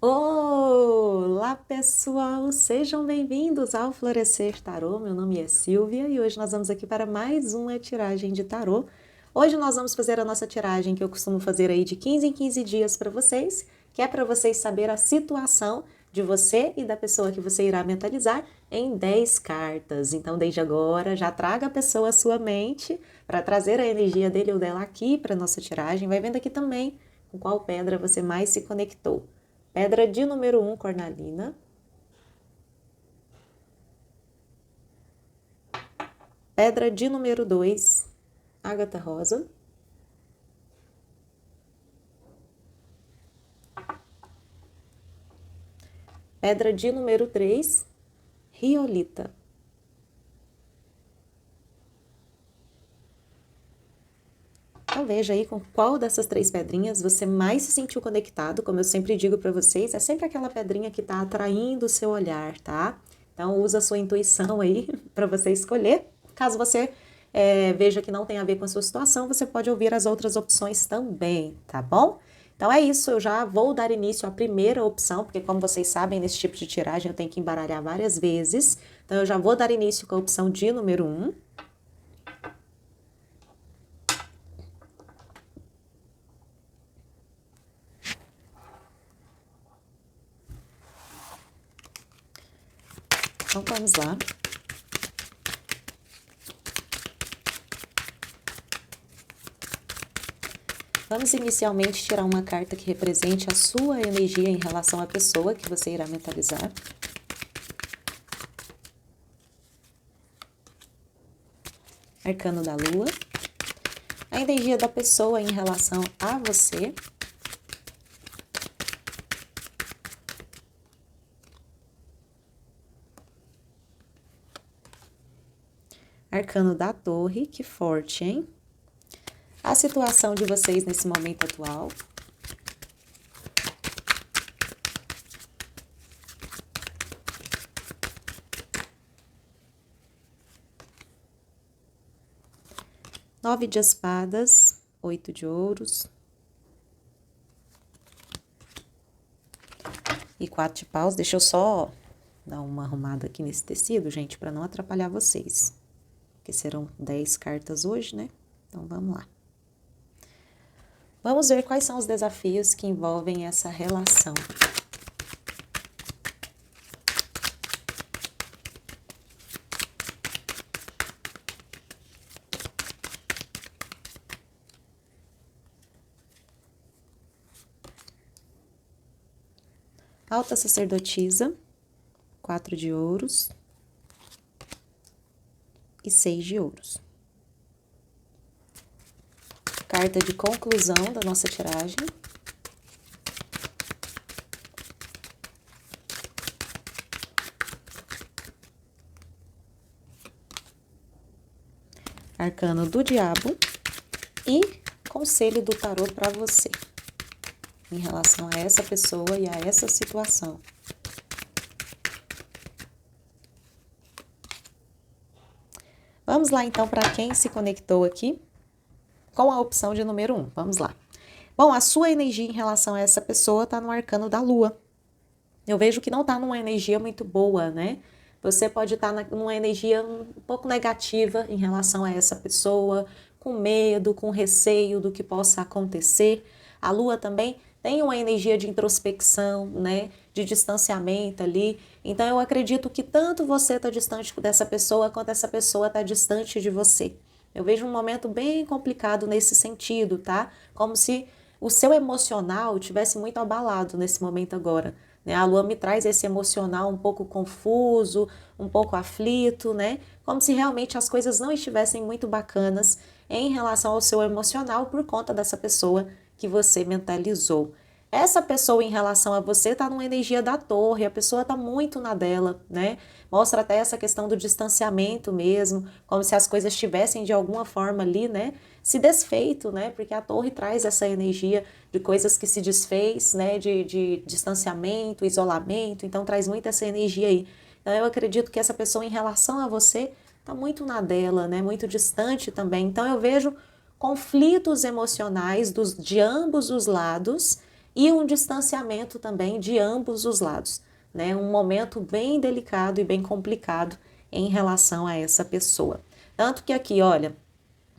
Olá, pessoal! Sejam bem-vindos ao Florescer Tarô. Meu nome é Silvia e hoje nós vamos aqui para mais uma tiragem de tarô. Hoje nós vamos fazer a nossa tiragem que eu costumo fazer aí de 15 em 15 dias para vocês, que é para vocês saber a situação de você e da pessoa que você irá mentalizar em 10 cartas. Então, desde agora, já traga a pessoa à sua mente para trazer a energia dele ou dela aqui para a nossa tiragem. Vai vendo aqui também com qual pedra você mais se conectou. Pedra de número 1, cornalina. Pedra de número 2, ágata rosa. Pedra de número 3, riolita. Então veja aí com qual dessas 3 pedrinhas você mais se sentiu conectado. Como eu sempre digo para vocês, é sempre aquela pedrinha que está atraindo o seu olhar, tá? Então usa a sua intuição aí para você escolher. Caso você veja que não tem a ver com a sua situação, você pode ouvir as outras opções também, tá bom? Então é isso, eu já vou dar início à primeira opção, porque como vocês sabem, nesse tipo de tiragem eu tenho que embaralhar várias vezes. Então eu já vou dar início com a opção de número 1. Então vamos lá. Vamos inicialmente tirar uma carta que represente a sua energia em relação à pessoa que você irá mentalizar. Arcano da Lua. A energia da pessoa em relação a você. Arcano da Torre, que forte, hein? A situação de vocês nesse momento atual. Nove de espadas, 8 de ouros. E 4 de paus. Deixa eu só dar uma arrumada aqui nesse tecido, gente, para não atrapalhar vocês. Porque serão 10 cartas hoje, né? Então, vamos lá. Vamos ver quais são os desafios que envolvem essa relação. Alta sacerdotisa, 4 de ouros e 6 de ouros. Carta de conclusão da nossa tiragem. Arcano do Diabo e conselho do tarô para você em relação a essa pessoa e a essa situação. Vamos lá então para quem se conectou aqui com a opção de número 1. Vamos lá. Bom, a sua energia em relação a essa pessoa está no arcano da Lua. Eu vejo que não está numa energia muito boa, né? Você pode estar numa energia um pouco negativa em relação a essa pessoa, com medo, com receio do que possa acontecer. A Lua também tem uma energia de introspecção, né? De distanciamento ali. Então eu acredito que tanto você está distante dessa pessoa, quanto essa pessoa está distante de você. Eu vejo um momento bem complicado nesse sentido, tá? Como se o seu emocional tivesse muito abalado nesse momento agora, né? A Lua me traz esse emocional um pouco confuso, um pouco aflito, né? Como se realmente as coisas não estivessem muito bacanas em relação ao seu emocional por conta dessa pessoa que você mentalizou. Essa pessoa em relação a você tá numa energia da torre, a pessoa tá muito na dela, né? Mostra até essa questão do distanciamento mesmo, como se as coisas estivessem de alguma forma ali, né? Se desfeito, né? Porque a torre traz essa energia de coisas que se desfez, né? De distanciamento, isolamento, então traz muito essa energia aí. Então eu acredito que essa pessoa em relação a você tá muito na dela, né? Muito distante também. Então eu vejo conflitos emocionais de ambos os lados e um distanciamento também de ambos os lados, né? Um momento bem delicado e bem complicado em relação a essa pessoa. Tanto que aqui, olha,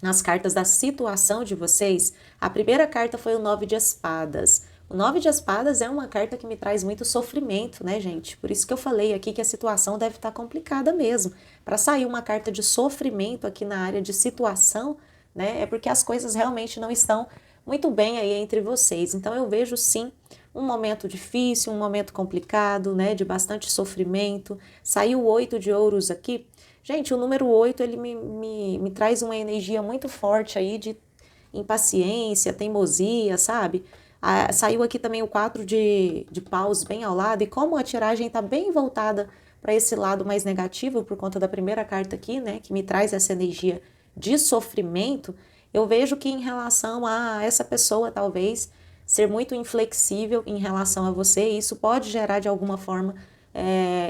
nas cartas da situação de vocês, a primeira carta foi o 9 de espadas. O 9 de espadas é uma carta que me traz muito sofrimento, né, gente? Por isso que eu falei aqui que a situação deve estar complicada mesmo. Para sair uma carta de sofrimento aqui na área de situação, né, é porque as coisas realmente não estão muito bem aí entre vocês. Então eu vejo sim um momento difícil, um momento complicado, né, de bastante sofrimento. Saiu o 8 de ouros aqui. Gente, o número 8, ele me traz uma energia muito forte aí de impaciência, teimosia, sabe? Saiu aqui também o 4 de paus bem ao lado, e como a tiragem está bem voltada para esse lado mais negativo, por conta da primeira carta aqui, né, que me traz essa energia de sofrimento, eu vejo que em relação a essa pessoa, talvez, ser muito inflexível em relação a você, isso pode gerar de alguma forma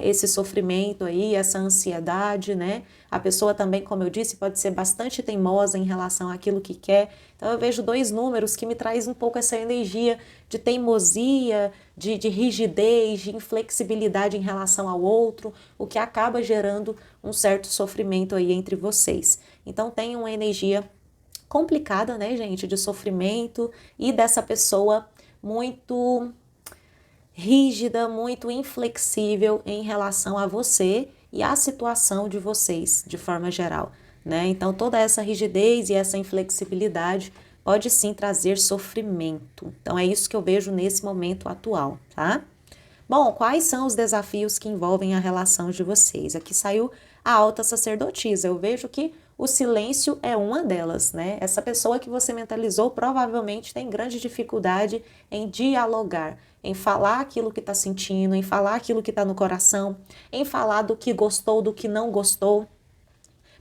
esse sofrimento aí, essa ansiedade, né? A pessoa também, como eu disse, pode ser bastante teimosa em relação àquilo que quer. Então eu vejo dois números que me traz um pouco essa energia de teimosia, de rigidez, de inflexibilidade em relação ao outro, o que acaba gerando um certo sofrimento aí entre vocês. Então tem uma energia complicada, né, gente, de sofrimento e dessa pessoa muito rígida, muito inflexível em relação a você e à situação de vocês, de forma geral, né? Então, toda essa rigidez e essa inflexibilidade pode sim trazer sofrimento. Então, é isso que eu vejo nesse momento atual, tá? Bom, quais são os desafios que envolvem a relação de vocês? Aqui saiu a alta sacerdotisa. Eu vejo que o silêncio é uma delas, né? Essa pessoa que você mentalizou provavelmente tem grande dificuldade em dialogar, em falar aquilo que está sentindo, em falar aquilo que está no coração, em falar do que gostou, do que não gostou.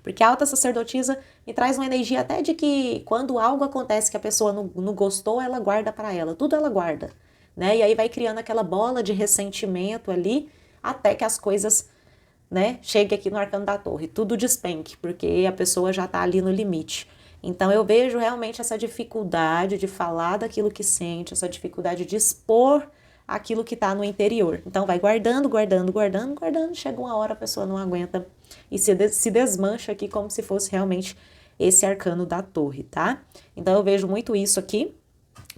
Porque a alta sacerdotisa me traz uma energia até de que quando algo acontece que a pessoa não gostou, ela guarda para ela, tudo ela guarda, né? E aí vai criando aquela bola de ressentimento ali, até que as coisas, né, cheguem aqui no arcano da torre, tudo despenque, porque a pessoa já tá ali no limite. Então eu vejo realmente essa dificuldade de falar daquilo que sente, essa dificuldade de expor aquilo que tá no interior. Então vai guardando, guardando, guardando, guardando, chega uma hora a pessoa não aguenta e se desmancha aqui como se fosse realmente esse arcano da torre, tá? Então eu vejo muito isso aqui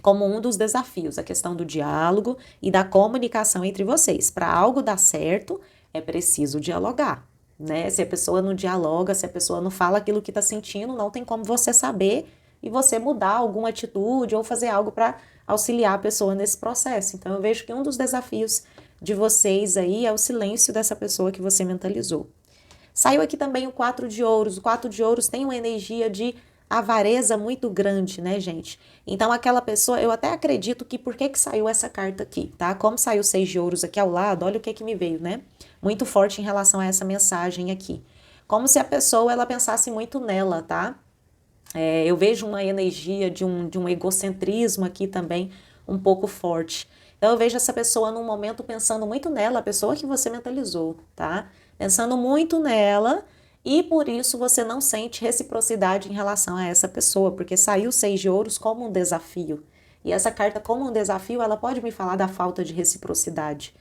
como um dos desafios, a questão do diálogo e da comunicação entre vocês. Para algo dar certo, é preciso dialogar, né? Se a pessoa não dialoga, se a pessoa não fala aquilo que está sentindo, não tem como você saber e você mudar alguma atitude ou fazer algo para auxiliar a pessoa nesse processo. Então eu vejo que um dos desafios de vocês aí é o silêncio dessa pessoa que você mentalizou. Saiu aqui também o 4 de ouros. O 4 de ouros tem uma energia de avareza muito grande, né, gente? Então aquela pessoa, eu até acredito que por que saiu essa carta aqui, tá? Como saiu 6 de ouros aqui ao lado, olha o que me veio, né? Muito forte em relação a essa mensagem aqui. Como se a pessoa, ela pensasse muito nela, tá? Eu vejo uma energia de um egocentrismo aqui também um pouco forte. Então eu vejo essa pessoa num momento pensando muito nela, a pessoa que você mentalizou, tá? Pensando muito nela e por isso você não sente reciprocidade em relação a essa pessoa, porque saiu 6 de ouros como um desafio. E essa carta como um desafio, ela pode me falar da falta de reciprocidade.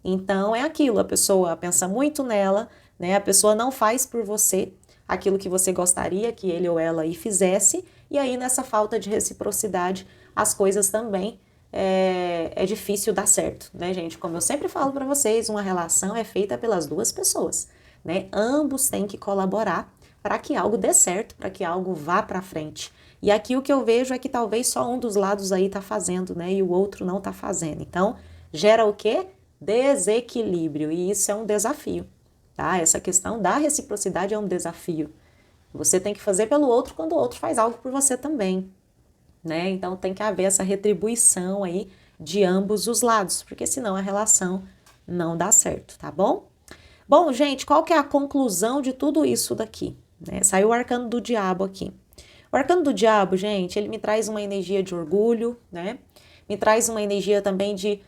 Então é aquilo, a pessoa pensa muito nela, né? A pessoa não faz por você aquilo que você gostaria que ele ou ela aí fizesse, e aí nessa falta de reciprocidade as coisas também é difícil dar certo, né, gente? Como eu sempre falo para vocês, uma relação é feita pelas duas pessoas, né? Ambos têm que colaborar para que algo dê certo, para que algo vá para frente. E aqui o que eu vejo é que talvez só um dos lados aí tá fazendo, né? E o outro não tá fazendo. Então, gera o quê? Desequilíbrio. E isso é um desafio, tá? Essa questão da reciprocidade é um desafio. Você tem que fazer pelo outro quando o outro faz algo por você também, né? Então tem que haver essa retribuição aí de ambos os lados, porque senão a relação não dá certo, tá bom? Bom, gente, qual que é a conclusão de tudo isso daqui? Né? Saiu o arcano do diabo aqui. O arcano do diabo, gente, ele me traz uma energia de orgulho, né? Me traz uma energia também de,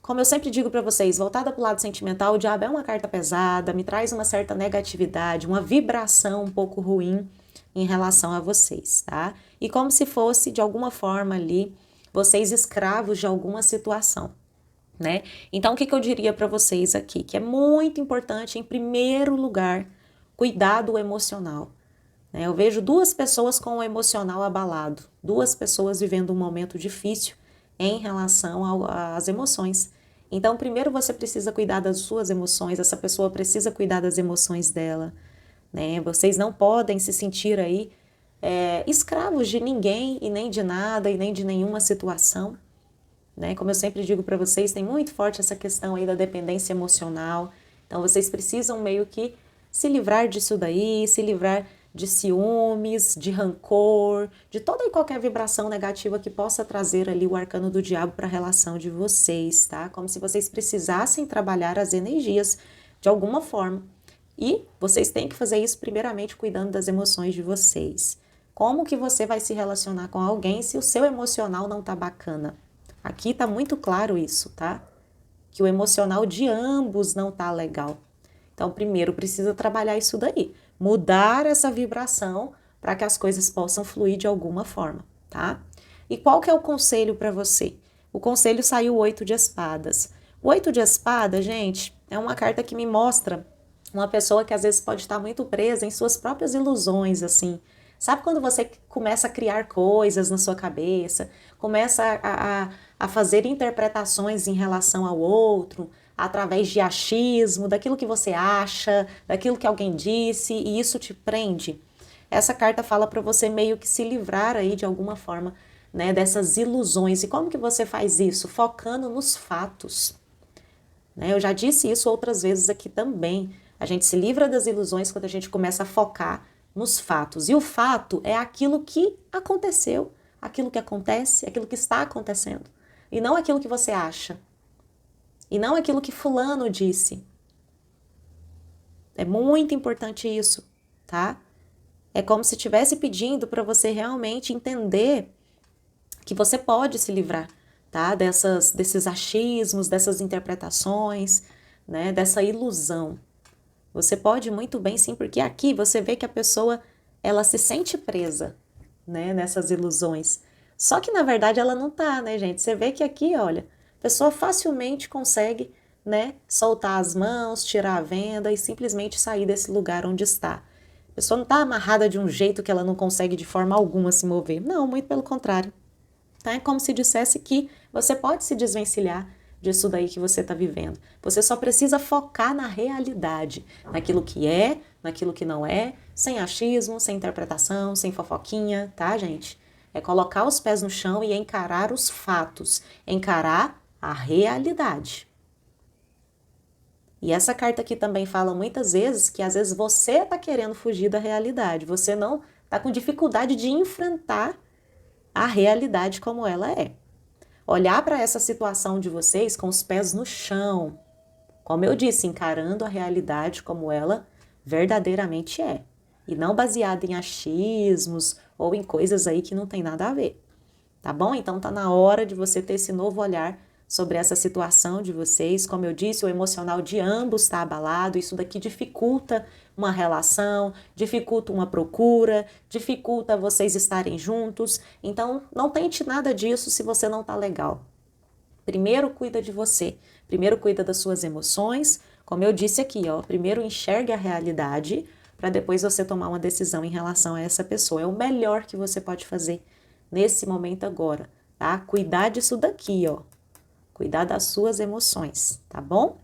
como eu sempre digo para vocês, voltada para o lado sentimental, o diabo é uma carta pesada, me traz uma certa negatividade, uma vibração um pouco ruim em relação a vocês, tá? E como se fosse, de alguma forma ali, vocês escravos de alguma situação, né? Então, o que eu diria para vocês aqui? Que é muito importante, em primeiro lugar, cuidar do emocional. Né? Eu vejo duas pessoas com o emocional abalado, duas pessoas vivendo um momento difícil em relação às emoções. Então, primeiro você precisa cuidar das suas emoções, essa pessoa precisa cuidar das emoções dela, né? Vocês não podem se sentir aí escravos de ninguém e nem de nada e nem de nenhuma situação, né? Como eu sempre digo para vocês, tem muito forte essa questão aí da dependência emocional. Então, vocês precisam meio que se livrar disso daí, se livrar de ciúmes, de rancor, de toda e qualquer vibração negativa que possa trazer ali o arcano do diabo para a relação de vocês, tá? Como se vocês precisassem trabalhar as energias de alguma forma. E vocês têm que fazer isso primeiramente cuidando das emoções de vocês. Como que você vai se relacionar com alguém se o seu emocional não tá bacana? Aqui tá muito claro isso, tá? Que o emocional de ambos não tá legal. Então, primeiro precisa trabalhar isso daí, mudar essa vibração para que as coisas possam fluir de alguma forma, tá? E qual que é o conselho para você? O conselho saiu o 8 de espadas. O 8 de espadas, gente, é uma carta que me mostra uma pessoa que às vezes pode estar muito presa em suas próprias ilusões, assim. Sabe quando você começa a criar coisas na sua cabeça, começa a fazer interpretações em relação ao outro, através de achismo, daquilo que você acha, daquilo que alguém disse, e isso te prende? Essa carta fala para você meio que se livrar aí de alguma forma, né, dessas ilusões. E como que você faz isso? Focando nos fatos. Né? Eu já disse isso outras vezes aqui também. A gente se livra das ilusões quando a gente começa a focar nos fatos. E o fato é aquilo que aconteceu, aquilo que acontece, aquilo que está acontecendo. E não aquilo que você acha. E não aquilo que fulano disse. É muito importante isso, tá? É como se estivesse pedindo para você realmente entender que você pode se livrar, tá? Desses achismos, dessas interpretações, né? Dessa ilusão. Você pode muito bem, sim, porque aqui você vê que a pessoa, ela se sente presa, né? Nessas ilusões. Só que, na verdade, ela não tá, né, gente? Você vê que aqui, olha, a pessoa facilmente consegue, né, soltar as mãos, tirar a venda e simplesmente sair desse lugar onde está. A pessoa não está amarrada de um jeito que ela não consegue de forma alguma se mover. Não, muito pelo contrário. Tá? É como se dissesse que você pode se desvencilhar disso daí que você está vivendo. Você só precisa focar na realidade, naquilo que é, naquilo que não é, sem achismo, sem interpretação, sem fofoquinha, tá, gente? É colocar os pés no chão e encarar os fatos, encarar a realidade. E essa carta aqui também fala muitas vezes que às vezes você está querendo fugir da realidade, você não está com dificuldade de enfrentar a realidade como ela é. Olhar para essa situação de vocês com os pés no chão, como eu disse, encarando a realidade como ela verdadeiramente é, e não baseada em achismos ou em coisas aí que não tem nada a ver. Tá bom? Então tá na hora de você ter esse novo olhar sobre essa situação de vocês. Como eu disse, o emocional de ambos está abalado, isso daqui dificulta uma relação, dificulta uma procura, dificulta vocês estarem juntos. Então, não tente nada disso se você não tá legal. Primeiro cuida de você, primeiro cuida das suas emoções. Como eu disse aqui, ó, primeiro enxergue a realidade para depois você tomar uma decisão em relação a essa pessoa. É o melhor que você pode fazer nesse momento agora, tá? Cuidar disso daqui, ó. Cuidar das suas emoções, tá bom?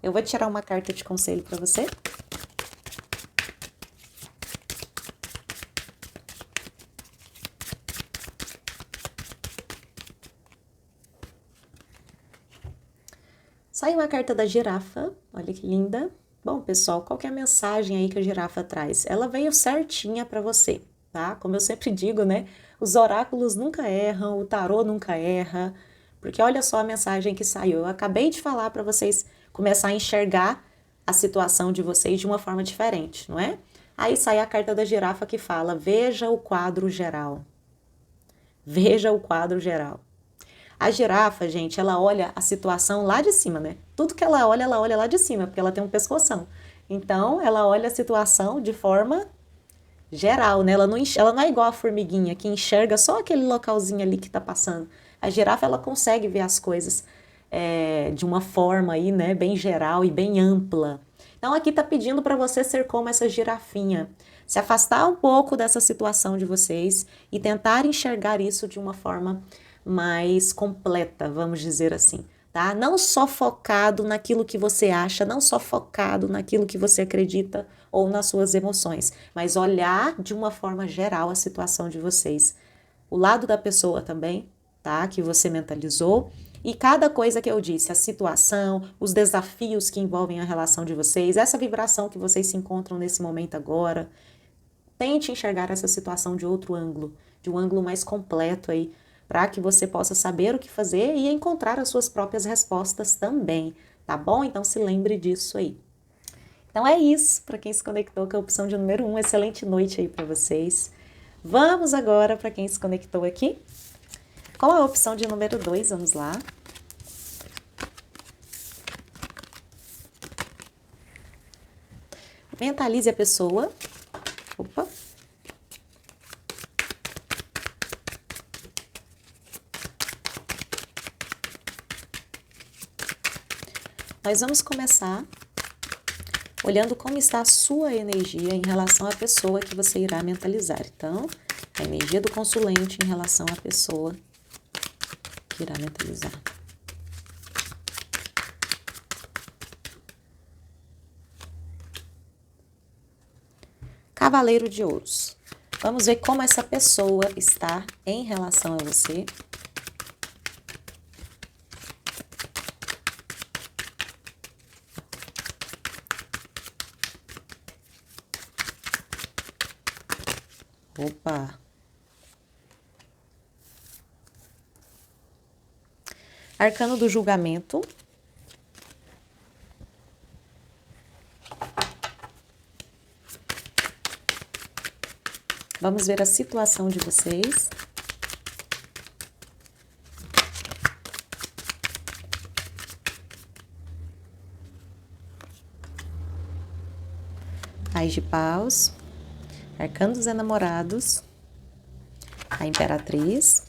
Eu vou tirar uma carta de conselho para você. Saiu a carta da girafa, olha que linda. Bom, pessoal, qual que é a mensagem aí que a girafa traz? Ela veio certinha para você, tá? Como eu sempre digo, né? Os oráculos nunca erram, o tarô nunca erra, porque olha só a mensagem que saiu. Eu acabei de falar para vocês começar a enxergar a situação de vocês de uma forma diferente, não é? Aí sai a carta da girafa que fala: veja o quadro geral. Veja o quadro geral. A girafa, gente, ela olha a situação lá de cima, né? Tudo que ela olha lá de cima, porque ela tem um pescoção. Então, ela olha a situação de forma geral, né? Ela não é igual a formiguinha que enxerga só aquele localzinho ali que tá passando. A girafa, ela consegue ver as coisas de uma forma aí, né, bem geral e bem ampla. Então aqui tá pedindo para você ser como essa girafinha, se afastar um pouco dessa situação de vocês e tentar enxergar isso de uma forma mais completa, vamos dizer assim, tá? Não só focado naquilo que você acha, não só focado naquilo que você acredita ou nas suas emoções, mas olhar de uma forma geral a situação de vocês. O lado da pessoa também, tá? Que você mentalizou. E cada coisa que eu disse, a situação, os desafios que envolvem a relação de vocês, essa vibração que vocês se encontram nesse momento agora, tente enxergar essa situação de outro ângulo, de um ângulo mais completo aí, para que você possa saber o que fazer e encontrar as suas próprias respostas também, tá bom? Então se lembre disso aí. Então é isso, para quem se conectou com a opção de número 1, excelente noite aí para vocês. Vamos agora para quem se conectou aqui com a opção de número 2, vamos lá. Mentalize a pessoa. Opa. Nós vamos começar olhando como está a sua energia em relação à pessoa que você irá mentalizar. Então, a energia do consulente em relação à pessoa que irá mentalizar. Cavaleiro de Ouros. Vamos ver como essa pessoa está em relação a você. Opa! Arcano do Julgamento. Vamos ver a situação de vocês. Ais de Paus. Arcano dos Enamorados. A Imperatriz.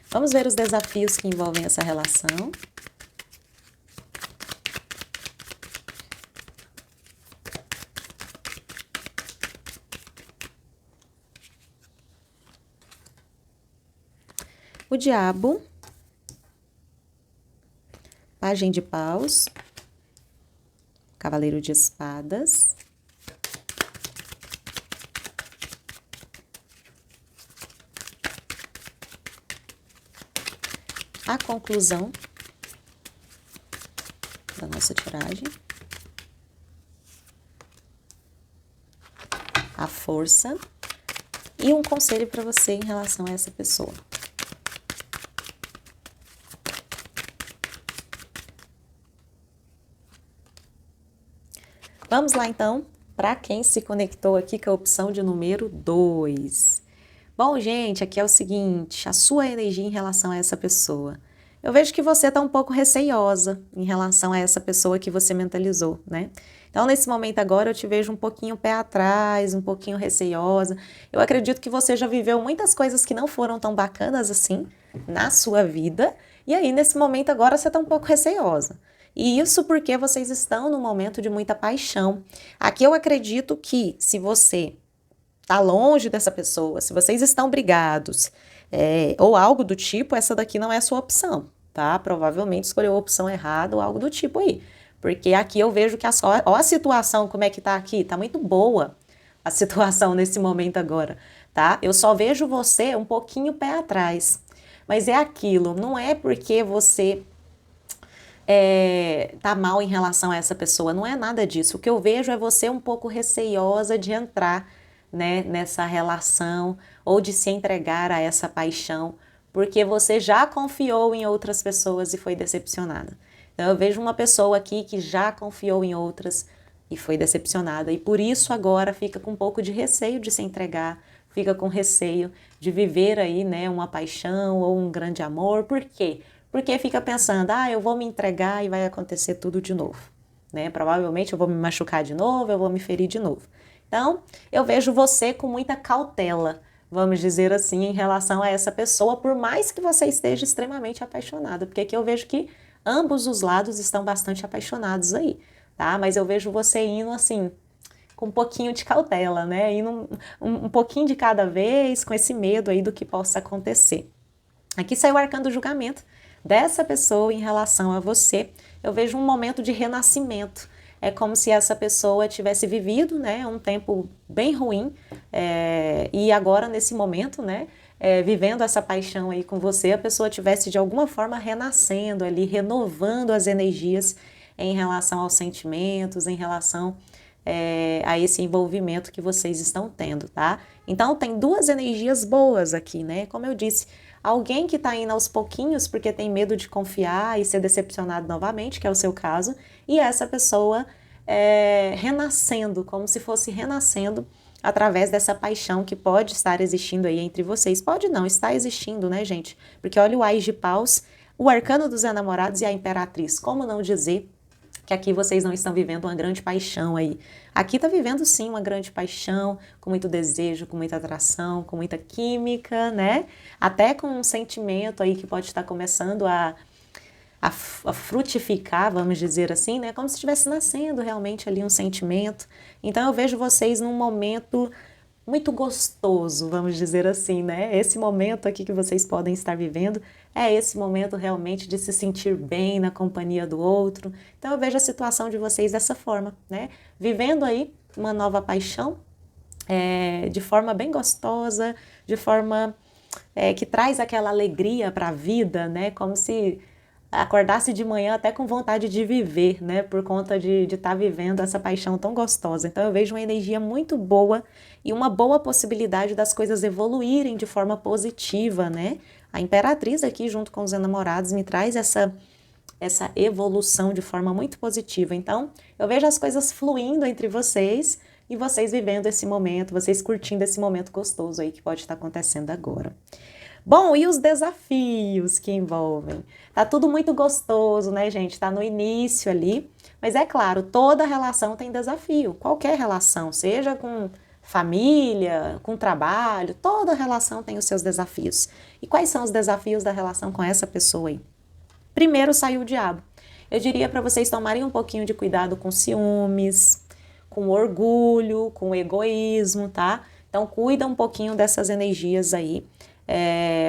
Vamos ver os desafios que envolvem essa relação. O Diabo. Pajem de Paus. Cavaleiro de Espadas. A conclusão da nossa tiragem. A força. E um conselho para você em relação a essa pessoa. Vamos lá, então, para quem se conectou aqui com a opção de número 2. Bom, gente, aqui é o seguinte, a sua energia em relação a essa pessoa. Eu vejo que você está um pouco receiosa em relação a essa pessoa que você mentalizou, né? Então, nesse momento agora, eu te vejo um pouquinho pé atrás, um pouquinho receiosa. Eu acredito que você já viveu muitas coisas que não foram tão bacanas assim na sua vida. E aí, nesse momento agora, você está um pouco receiosa. E isso porque vocês estão num momento de muita paixão. Aqui eu acredito que se você está longe dessa pessoa, se vocês estão brigados, ou algo do tipo, essa daqui não é a sua opção, tá? Provavelmente escolheu a opção errada ou algo do tipo aí. Porque aqui eu vejo que ó a situação, como é que tá aqui, tá muito boa a situação nesse momento agora, tá? Eu só vejo você um pouquinho pé atrás. Mas é aquilo, não é porque você tá mal em relação a essa pessoa, não é nada disso. O que eu vejo é você um pouco receiosa de entrar, né, nessa relação ou de se entregar a essa paixão, porque você já confiou em outras pessoas e foi decepcionada. Então eu vejo uma pessoa aqui que já confiou em outras e foi decepcionada, e por isso agora fica com um pouco de receio de se entregar, fica com receio de viver aí, né, uma paixão ou um grande amor. Por quê? Porque fica pensando, eu vou me entregar e vai acontecer tudo de novo, né? Provavelmente eu vou me machucar de novo, eu vou me ferir de novo. Então, eu vejo você com muita cautela, vamos dizer assim, em relação a essa pessoa, por mais que você esteja extremamente apaixonada, porque aqui eu vejo que ambos os lados estão bastante apaixonados aí, tá? Mas eu vejo você indo assim, com um pouquinho de cautela, né? Indo um pouquinho de cada vez, com esse medo aí do que possa acontecer. Aqui saiu o arcano do julgamento dessa pessoa em relação a você. Eu vejo um momento de renascimento. É como se essa pessoa tivesse vivido, né, um tempo bem ruim, e agora nesse momento, né, vivendo essa paixão aí com você, a pessoa tivesse de alguma forma renascendo ali, renovando as energias em relação aos sentimentos, em relação a esse envolvimento que vocês estão tendo, tá? Então tem duas energias boas aqui, né? Como eu disse, alguém que tá indo aos pouquinhos porque tem medo de confiar e ser decepcionado novamente, que é o seu caso, e essa pessoa renascendo, como se fosse renascendo através dessa paixão que pode estar existindo aí entre vocês. Pode não, está existindo, né, gente? Porque olha o Ás de Paus, o arcano dos enamorados e a Imperatriz. Como não dizer que aqui vocês não estão vivendo uma grande paixão aí? Aqui está vivendo sim uma grande paixão, com muito desejo, com muita atração, com muita química, né? Até com um sentimento aí que pode estar começando a frutificar, vamos dizer assim, né? Como se estivesse nascendo realmente ali um sentimento. Então eu vejo vocês num momento muito gostoso, vamos dizer assim, né? Esse momento aqui que vocês podem estar vivendo é esse momento realmente de se sentir bem na companhia do outro. Então eu vejo a situação de vocês dessa forma, né? Vivendo aí uma nova paixão, de forma bem gostosa, de forma que traz aquela alegria para a vida, né? Como se acordasse de manhã até com vontade de viver, né? Por conta de estar vivendo essa paixão tão gostosa. Então eu vejo uma energia muito boa e uma boa possibilidade das coisas evoluírem de forma positiva, né? A Imperatriz aqui junto com os enamorados me traz essa evolução de forma muito positiva. Então eu vejo as coisas fluindo entre vocês e vocês vivendo esse momento, vocês curtindo esse momento gostoso aí que pode estar acontecendo agora. Bom, e os desafios que envolvem? Tá tudo muito gostoso, né, gente? Tá no início ali, mas é claro, toda relação tem desafio. Qualquer relação, seja com família, com trabalho, toda relação tem os seus desafios. E quais são os desafios da relação com essa pessoa aí? Primeiro saiu o diabo. Eu diria para vocês tomarem um pouquinho de cuidado com ciúmes, com orgulho, com egoísmo, tá? Então cuida um pouquinho dessas energias aí.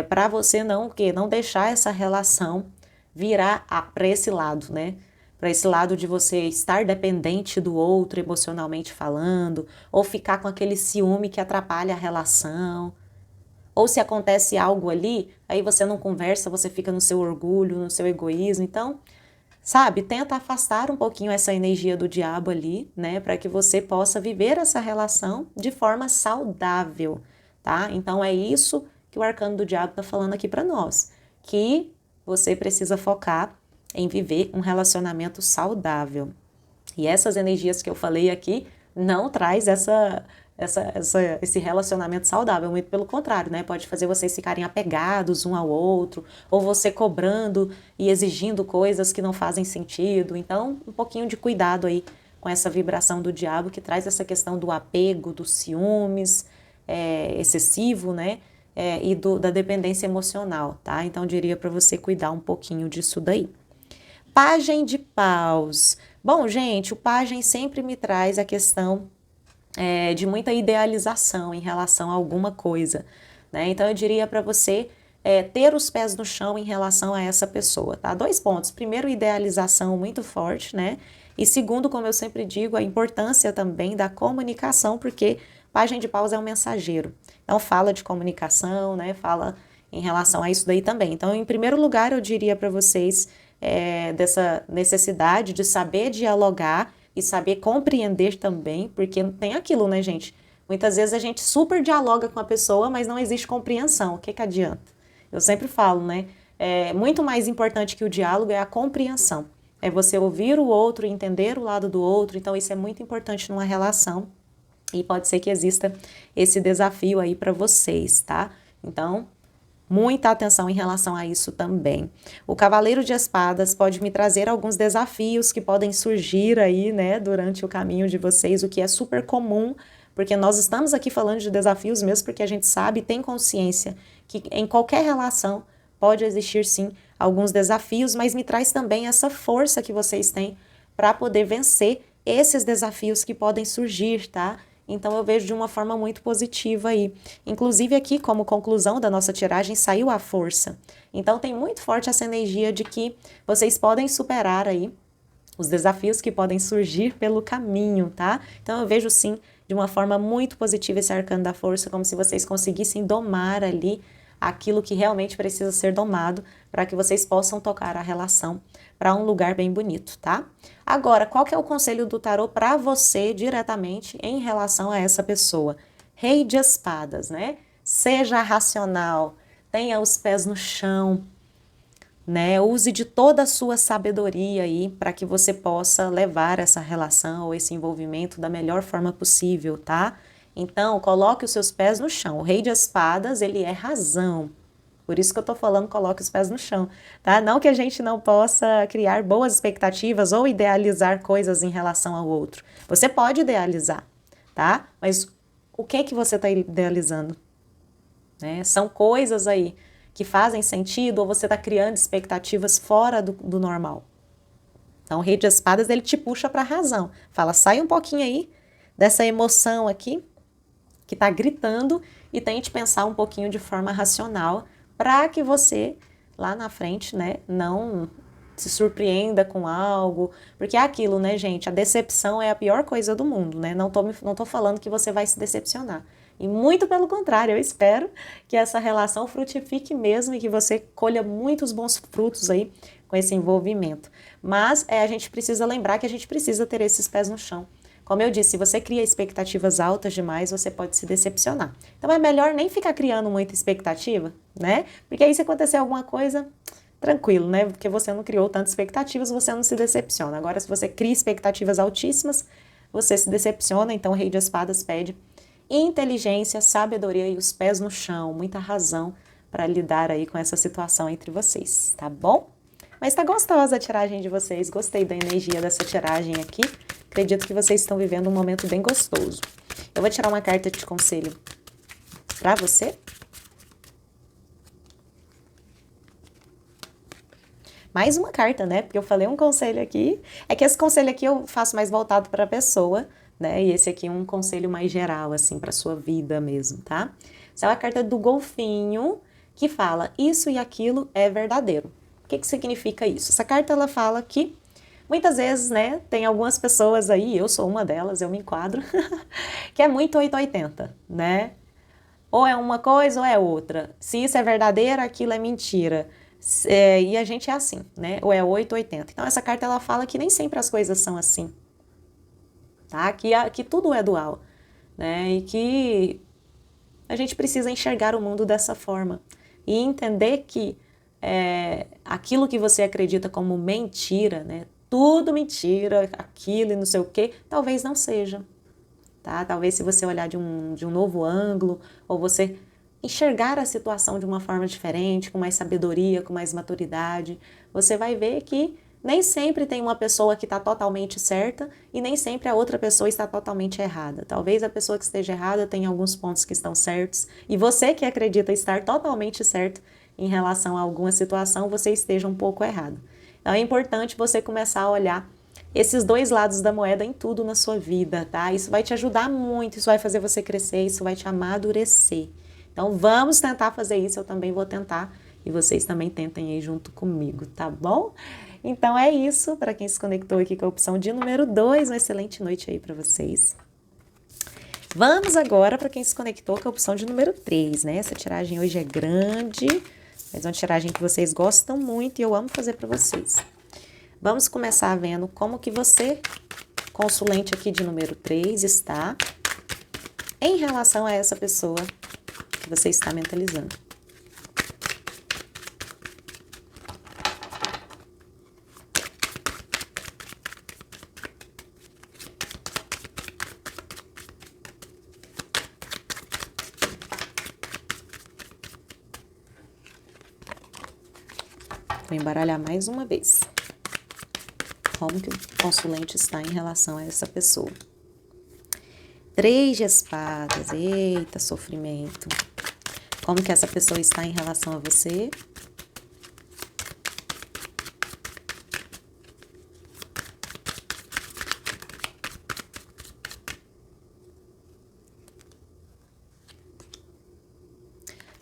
Para você não deixar essa relação virar para esse lado, né? Para esse lado de você estar dependente do outro emocionalmente falando, ou ficar com aquele ciúme que atrapalha a relação, ou se acontece algo ali, aí você não conversa, você fica no seu orgulho, no seu egoísmo. Então, sabe, tenta afastar um pouquinho essa energia do diabo ali, né? Para que você possa viver essa relação de forma saudável, tá? Então é isso que o arcano do diabo está falando aqui para nós, que você precisa focar em viver um relacionamento saudável. E essas energias que eu falei aqui não traz esse relacionamento saudável, muito pelo contrário, né? Pode fazer vocês ficarem apegados um ao outro, ou você cobrando e exigindo coisas que não fazem sentido. Então, um pouquinho de cuidado aí com essa vibração do diabo que traz essa questão do apego, dos ciúmes excessivo, né? E da dependência emocional, tá? Então, eu diria para você cuidar um pouquinho disso daí. Pajem de paus. Bom, gente, o pajem sempre me traz a questão de muita idealização em relação a alguma coisa, né? Então, eu diria para você ter os pés no chão em relação a essa pessoa, tá? 2 pontos. Primeiro, idealização muito forte, né? E segundo, como eu sempre digo, a importância também da comunicação, porque pajem de paus é um mensageiro. Então, fala de comunicação, né? Fala em relação a isso daí também. Então, em primeiro lugar, eu diria para vocês dessa necessidade de saber dialogar e saber compreender também, porque tem aquilo, né, gente? Muitas vezes a gente super dialoga com a pessoa, mas não existe compreensão. O que que adianta? Eu sempre falo, né? Muito mais importante que o diálogo é a compreensão. É você ouvir o outro, entender o lado do outro. Então, isso é muito importante numa relação. E pode ser que exista esse desafio aí para vocês, tá? Então, muita atenção em relação a isso também. O Cavaleiro de Espadas pode me trazer alguns desafios que podem surgir aí, né, durante o caminho de vocês, o que é super comum, Porque nós estamos aqui falando de desafios mesmo porque a gente sabe e tem consciência que em qualquer relação pode existir sim alguns desafios, mas me traz também essa força que vocês têm para poder vencer esses desafios que podem surgir, tá? Então eu vejo de uma forma muito positiva aí. Inclusive aqui, como conclusão da nossa tiragem, saiu a força. Então tem muito forte essa energia de que vocês podem superar aí os desafios que podem surgir pelo caminho, tá? Então eu vejo sim de uma forma muito positiva esse arcano da força, como se vocês conseguissem domar ali aquilo que realmente precisa ser domado para que vocês possam tocar a relação para um lugar bem bonito, tá? Agora, qual que é o conselho do tarô para você diretamente em relação a essa pessoa? Rei de espadas, né? Seja racional, tenha os pés no chão, né? Use de toda a sua sabedoria aí para que você possa levar essa relação ou esse envolvimento da melhor forma possível, tá? Então, coloque os seus pés no chão. O rei de espadas, ele é razão. Por isso que eu tô falando, coloque os pés no chão, tá? Não que a gente não possa criar boas expectativas ou idealizar coisas em relação ao outro. Você pode idealizar, tá? Mas o que você está idealizando? Né? São coisas aí que fazem sentido ou você está criando expectativas fora do normal. Então, o rei de espadas, ele te puxa para a razão. Fala, sai um pouquinho aí dessa emoção aqui, que está gritando, e tente pensar um pouquinho de forma racional para que você, lá na frente, né, não se surpreenda com algo, porque é aquilo, né, gente, a decepção é a pior coisa do mundo, né, não tô falando que você vai se decepcionar, e muito pelo contrário, eu espero que essa relação frutifique mesmo e que você colha muitos bons frutos aí com esse envolvimento, mas a gente precisa lembrar que a gente precisa ter esses pés no chão. Como eu disse, se você cria expectativas altas demais, você pode se decepcionar. Então é melhor nem ficar criando muita expectativa, né? Porque aí se acontecer alguma coisa, tranquilo, né? Porque você não criou tantas expectativas, você não se decepciona. Agora, se você cria expectativas altíssimas, você se decepciona. Então o Rei de Espadas pede inteligência, sabedoria e os pés no chão, muita razão para lidar aí com essa situação entre vocês, tá bom? Mas tá gostosa a tiragem de vocês, gostei da energia dessa tiragem aqui. Acredito que vocês estão vivendo um momento bem gostoso. Eu vou tirar uma carta de conselho para você. Mais uma carta, né? Porque eu falei um conselho aqui. É que esse conselho aqui eu faço mais voltado para a pessoa, né? E esse aqui é um conselho mais geral, assim, para sua vida mesmo, tá? Essa é a carta do golfinho, que fala isso e aquilo é verdadeiro. O que significa isso? Essa carta, ela fala que muitas vezes, né, tem algumas pessoas aí, eu sou uma delas, eu me enquadro, que é muito 880, né? Ou é uma coisa ou é outra. Se isso é verdadeiro, aquilo é mentira. E a gente é assim, né? Ou é 880. Então essa carta, ela fala que nem sempre as coisas são assim, tá? Que tudo é dual, né? E que a gente precisa enxergar o mundo dessa forma. E entender que aquilo que você acredita como mentira, né? Tudo mentira, aquilo e não sei o quê, talvez não seja, tá? Talvez se você olhar de um novo ângulo, ou você enxergar a situação de uma forma diferente, com mais sabedoria, com mais maturidade, você vai ver que nem sempre tem uma pessoa que está totalmente certa e nem sempre a outra pessoa está totalmente errada. Talvez a pessoa que esteja errada tenha alguns pontos que estão certos e você que acredita estar totalmente certo em relação a alguma situação, você esteja um pouco errado. Então é importante você começar a olhar esses dois lados da moeda em tudo na sua vida, tá? Isso vai te ajudar muito, isso vai fazer você crescer, isso vai te amadurecer. Então vamos tentar fazer isso, eu também vou tentar e vocês também tentem aí junto comigo, tá bom? Então é isso, para quem se conectou aqui com a opção de número 2, uma excelente noite aí para vocês. Vamos agora para quem se conectou com a opção de número 3, né? Essa tiragem hoje é grande, mas é uma tiragem que vocês gostam muito e eu amo fazer para vocês. Vamos começar vendo como que você, consulente aqui de número 3, está em relação a essa pessoa que você está mentalizando. Vou embaralhar mais uma vez. Como que o consulente está em relação a essa pessoa. 3 de espadas. Eita, sofrimento. Como que essa pessoa está em relação a você?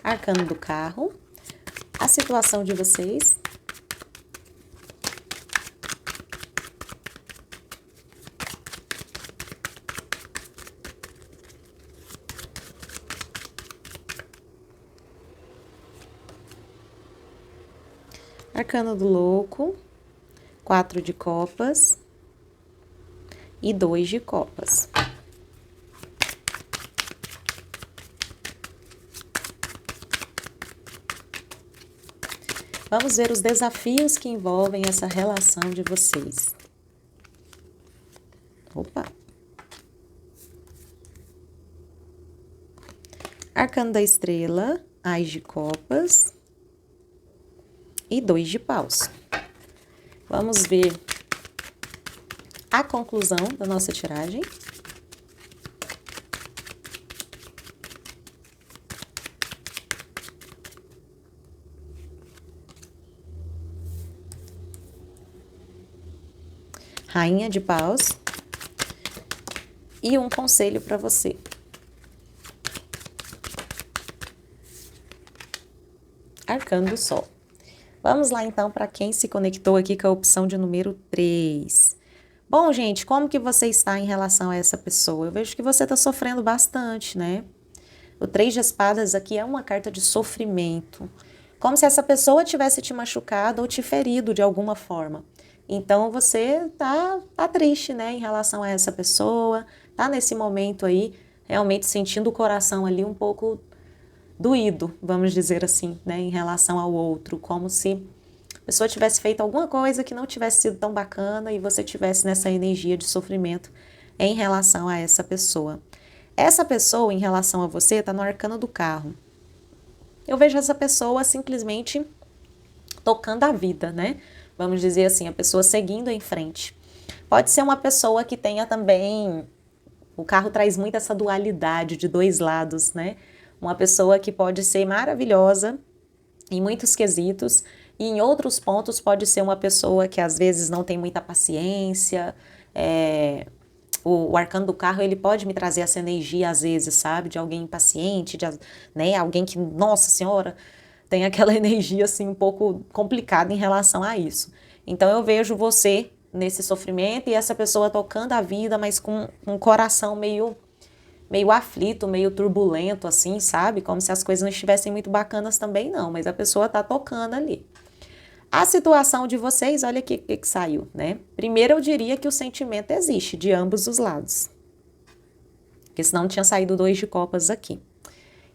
Arcano do carro. A situação de vocês. Arcano do louco, 4 de copas e 2 de copas. Vamos ver os desafios que envolvem essa relação de vocês. Opa! Arcano da estrela, Ás de copas e 2 de paus. Vamos ver a conclusão da nossa tiragem. Rainha de paus. E um conselho para você. Arcano do sol. Vamos lá, então, para quem se conectou aqui com a opção de número 3. Bom, gente, como que você está em relação a essa pessoa? Eu vejo que você está sofrendo bastante, né? O 3 de espadas aqui é uma carta de sofrimento. Como se essa pessoa tivesse te machucado ou te ferido de alguma forma. Então, você tá triste, né, em relação a essa pessoa. Tá nesse momento aí, realmente sentindo o coração ali um pouco doído, vamos dizer assim, né, em relação ao outro, como se a pessoa tivesse feito alguma coisa que não tivesse sido tão bacana e você tivesse nessa energia de sofrimento em relação a essa pessoa. Essa pessoa, em relação a você, está no arcano do carro. Eu vejo essa pessoa simplesmente tocando a vida, né? Vamos dizer assim, a pessoa seguindo em frente. Pode ser uma pessoa que tenha também... O carro traz muito essa dualidade de dois lados, né? Uma pessoa que pode ser maravilhosa em muitos quesitos e em outros pontos pode ser uma pessoa que às vezes não tem muita paciência. O arcano do carro, ele pode me trazer essa energia às vezes, sabe? De alguém impaciente, né? Alguém que, nossa senhora, tem aquela energia assim um pouco complicada em relação a isso. Então eu vejo você nesse sofrimento e essa pessoa tocando a vida, mas com um coração meio aflito, meio turbulento, assim, sabe? Como se as coisas não estivessem muito bacanas também, não. Mas a pessoa tá tocando ali. A situação de vocês, olha o que saiu, né? Primeiro eu diria que o sentimento existe de ambos os lados. Porque senão não tinha saído 2 de copas aqui.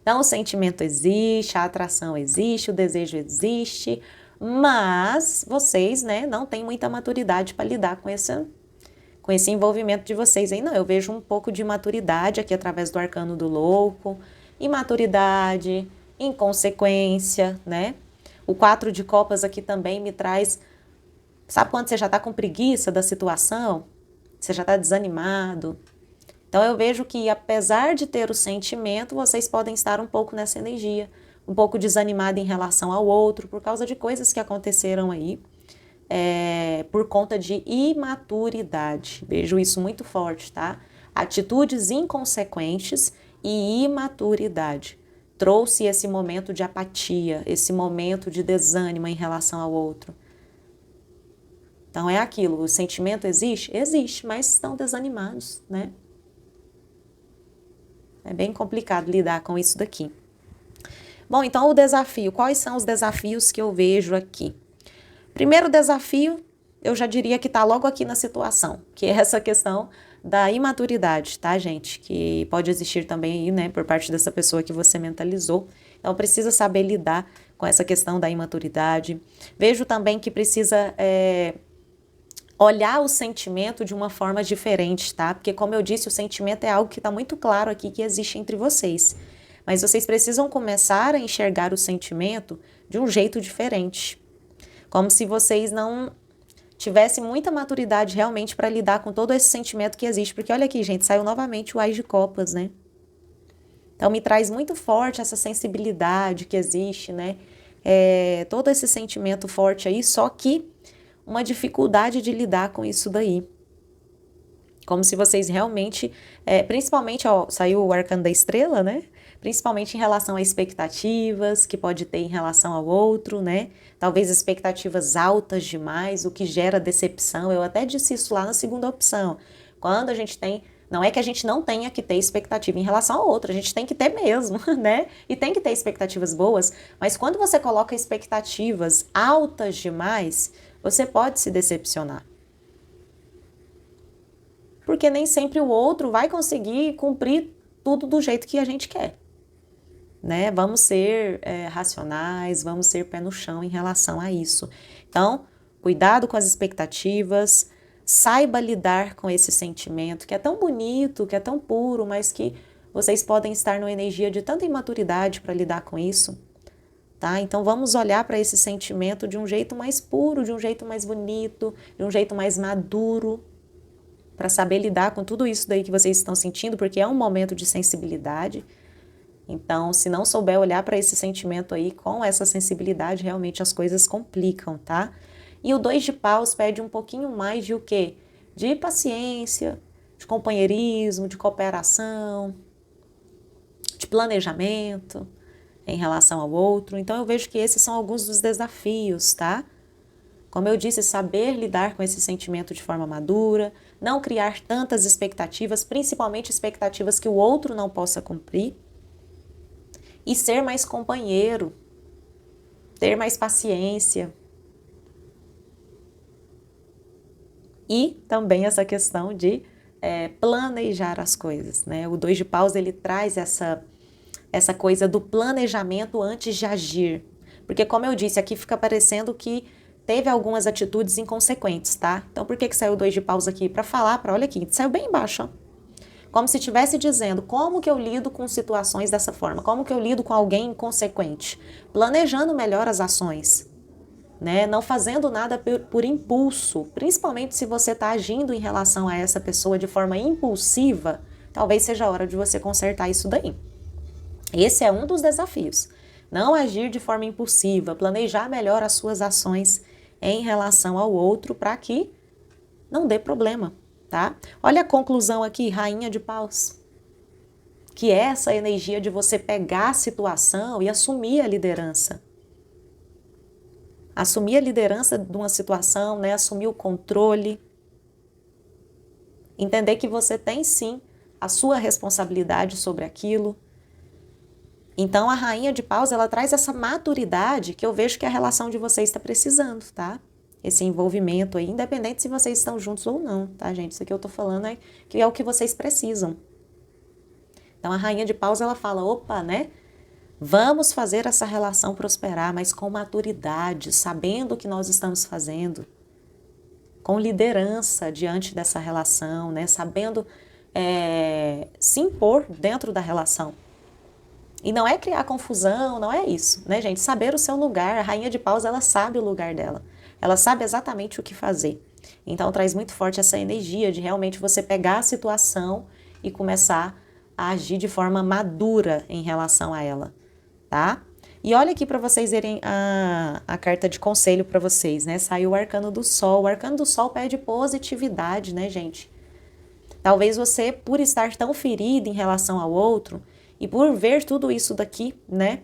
Então o sentimento existe, a atração existe, o desejo existe, mas vocês, né, não têm muita maturidade para lidar com esse envolvimento de vocês aí, não. Eu vejo um pouco de maturidade aqui através do arcano do louco, imaturidade, inconsequência, né? O 4 de copas aqui também me traz, sabe quando você já tá com preguiça da situação? Você já tá desanimado? Então eu vejo que apesar de ter o sentimento, vocês podem estar um pouco nessa energia, um pouco desanimado em relação ao outro, por causa de coisas que aconteceram aí. Por conta de imaturidade. Vejo isso muito forte, tá? Atitudes inconsequentes e imaturidade. Trouxe esse momento de apatia, esse momento de desânimo em relação ao outro. Então é aquilo, o sentimento existe? Existe, mas estão desanimados, né? É bem complicado lidar com isso daqui. Bom, então o desafio. Quais são os desafios que eu vejo aqui? Primeiro desafio, eu já diria que está logo aqui na situação, que é essa questão da imaturidade, tá, gente? Que pode existir também aí, né, por parte dessa pessoa que você mentalizou. Então, precisa saber lidar com essa questão da imaturidade. Vejo também que precisa olhar o sentimento de uma forma diferente, tá? Porque, como eu disse, o sentimento é algo que está muito claro aqui que existe entre vocês. Mas vocês precisam começar a enxergar o sentimento de um jeito diferente. Como se vocês não tivesse muita maturidade realmente para lidar com todo esse sentimento que existe. Porque olha aqui, gente, saiu novamente o Ás de Copas, né? Então me traz muito forte essa sensibilidade que existe, né? Todo esse sentimento forte aí, só que uma dificuldade de lidar com isso daí. Como se vocês realmente, principalmente, ó, saiu o Arcano da Estrela, né? Principalmente em relação a expectativas que pode ter em relação ao outro, né? Talvez expectativas altas demais, o que gera decepção. Eu até disse isso lá na segunda opção. Quando a gente tem, não é que a gente não tenha que ter expectativa em relação ao outro, a gente tem que ter mesmo, né? E tem que ter expectativas boas, mas quando você coloca expectativas altas demais, você pode se decepcionar. Porque nem sempre o outro vai conseguir cumprir tudo do jeito que a gente quer, né? Vamos ser racionais, vamos ser pé no chão em relação a isso. Então, cuidado com as expectativas, saiba lidar com esse sentimento que é tão bonito, que é tão puro, mas que vocês podem estar numa energia de tanta imaturidade para lidar com isso, tá? Então, vamos olhar para esse sentimento de um jeito mais puro, de um jeito mais bonito, de um jeito mais maduro, para saber lidar com tudo isso daí que vocês estão sentindo, porque é um momento de sensibilidade. Então, se não souber olhar para esse sentimento aí com essa sensibilidade, realmente as coisas complicam, tá? E o 2 de paus pede um pouquinho mais de o quê? De paciência, de companheirismo, de cooperação, de planejamento em relação ao outro. Então, eu vejo que esses são alguns dos desafios, tá? Como eu disse, saber lidar com esse sentimento de forma madura, não criar tantas expectativas, principalmente expectativas que o outro não possa cumprir, e ser mais companheiro, ter mais paciência. E também essa questão de planejar as coisas, né? O 2 de paus, ele traz essa coisa do planejamento antes de agir. Porque, como eu disse, aqui fica parecendo que teve algumas atitudes inconsequentes, tá? Então, por que saiu o 2 de paus aqui? Para falar, olha aqui, saiu bem embaixo, ó. Como se estivesse dizendo, como que eu lido com situações dessa forma? Como que eu lido com alguém inconsequente? Planejando melhor as ações, né? Não fazendo nada por impulso, principalmente se você está agindo em relação a essa pessoa de forma impulsiva, talvez seja a hora de você consertar isso daí. Esse é um dos desafios. Não agir de forma impulsiva, planejar melhor as suas ações em relação ao outro para que não dê problema, tá? Olha a conclusão aqui, Rainha de Paus. Que é essa energia de você pegar a situação e assumir a liderança. Assumir a liderança de uma situação, né? Assumir o controle. Entender que você tem sim a sua responsabilidade sobre aquilo. Então, a Rainha de Paus, ela traz essa maturidade que eu vejo que a relação de vocês está precisando, tá? Esse envolvimento aí, independente se vocês estão juntos ou não, tá, gente? Isso que eu tô falando é que é o que vocês precisam. Então, a Rainha de Paus, ela fala, opa, né? Vamos fazer essa relação prosperar, mas com maturidade, sabendo o que nós estamos fazendo, com liderança diante dessa relação, né? Sabendo se impor dentro da relação. E não é criar confusão, não é isso, né, gente? Saber o seu lugar. A Rainha de Paus, ela sabe o lugar dela. Ela sabe exatamente o que fazer. Então, traz muito forte essa energia de realmente você pegar a situação e começar a agir de forma madura em relação a ela, tá? E olha aqui para vocês verem a carta de conselho para vocês, né? Saiu o Arcano do Sol. O Arcano do Sol pede positividade, né, gente? Talvez você, por estar tão ferido em relação ao outro, e por ver tudo isso daqui, né,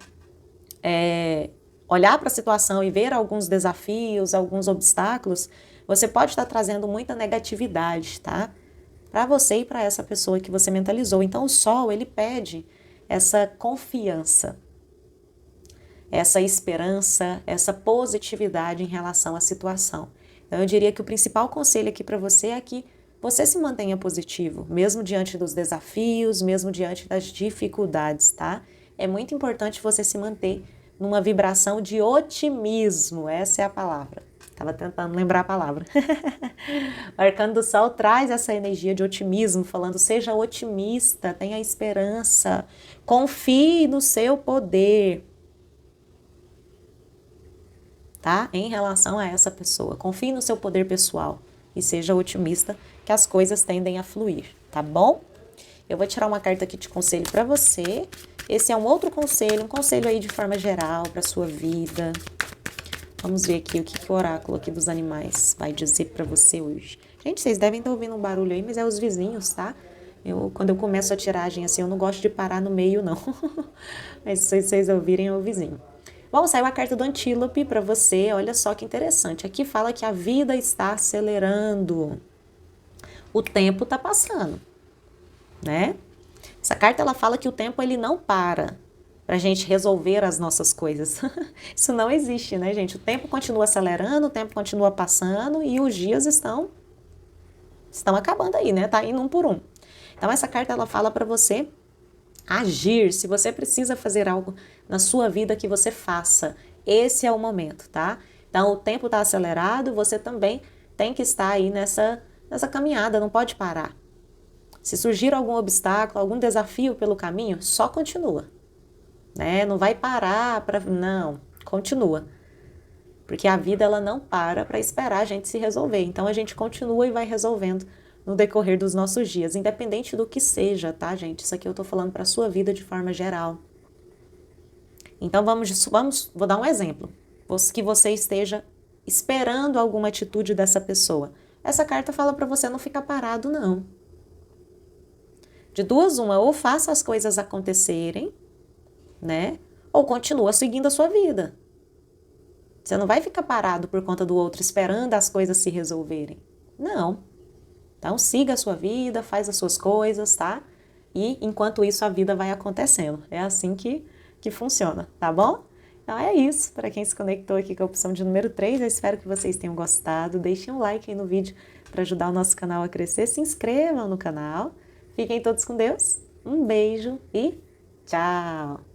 olhar para a situação e ver alguns desafios, alguns obstáculos, você pode estar trazendo muita negatividade, tá? Para você e para essa pessoa que você mentalizou. Então, o Sol, ele pede essa confiança, essa esperança, essa positividade em relação à situação. Então, eu diria que o principal conselho aqui para você é que você se mantenha positivo, mesmo diante dos desafios, mesmo diante das dificuldades, tá? É muito importante você se manter numa vibração de otimismo, essa é a palavra. Tava tentando lembrar a palavra. O Arcano do Sol traz essa energia de otimismo, falando, seja otimista, tenha esperança, confie no seu poder. tá? Em relação a essa pessoa. Confie no seu poder pessoal e seja otimista que as coisas tendem a fluir, tá bom? Eu vou tirar uma carta aqui de conselho para você. Esse é um outro conselho, um conselho aí de forma geral para sua vida. Vamos ver aqui o que o oráculo aqui dos animais vai dizer para você hoje. Gente, vocês devem estar ouvindo um barulho aí, mas é os vizinhos, tá? Quando eu começo a tiragem assim, eu não gosto de parar no meio, não. Mas se vocês ouvirem, é o vizinho. Bom, saiu a carta do Antílope para você. Olha só que interessante. Aqui fala que a vida está acelerando. O tempo está passando, né? Essa carta ela fala que o tempo ele não para a gente resolver as nossas coisas. Isso não existe, né, gente? O tempo continua acelerando, o tempo continua passando e os dias estão acabando aí, né? Tá indo um por um. Então essa carta ela fala para você agir. Se você precisa fazer algo na sua vida, que você faça. Esse é o momento, tá? Então o tempo está acelerado, você também tem que estar aí nessa caminhada, não pode parar. Se surgir algum obstáculo, algum desafio pelo caminho, só continua, né? Não vai parar não, continua. Porque a vida ela não para esperar a gente se resolver. Então a gente continua e vai resolvendo no decorrer dos nossos dias, independente do que seja, tá, gente? Isso aqui eu tô falando para sua vida de forma geral. Então vou dar um exemplo. Que você esteja esperando alguma atitude dessa pessoa. Essa carta fala para você não ficar parado, não. De duas uma, ou faça as coisas acontecerem, né? Ou continua seguindo a sua vida. Você não vai ficar parado por conta do outro esperando as coisas se resolverem. Não. Então siga a sua vida, faz as suas coisas, tá? E enquanto isso a vida vai acontecendo. É assim que funciona, tá bom? Então é isso. Para quem se conectou aqui com a opção de número 3, eu espero que vocês tenham gostado. Deixem um like aí no vídeo para ajudar o nosso canal a crescer. Se inscrevam no canal. Fiquem todos com Deus. Um beijo e tchau!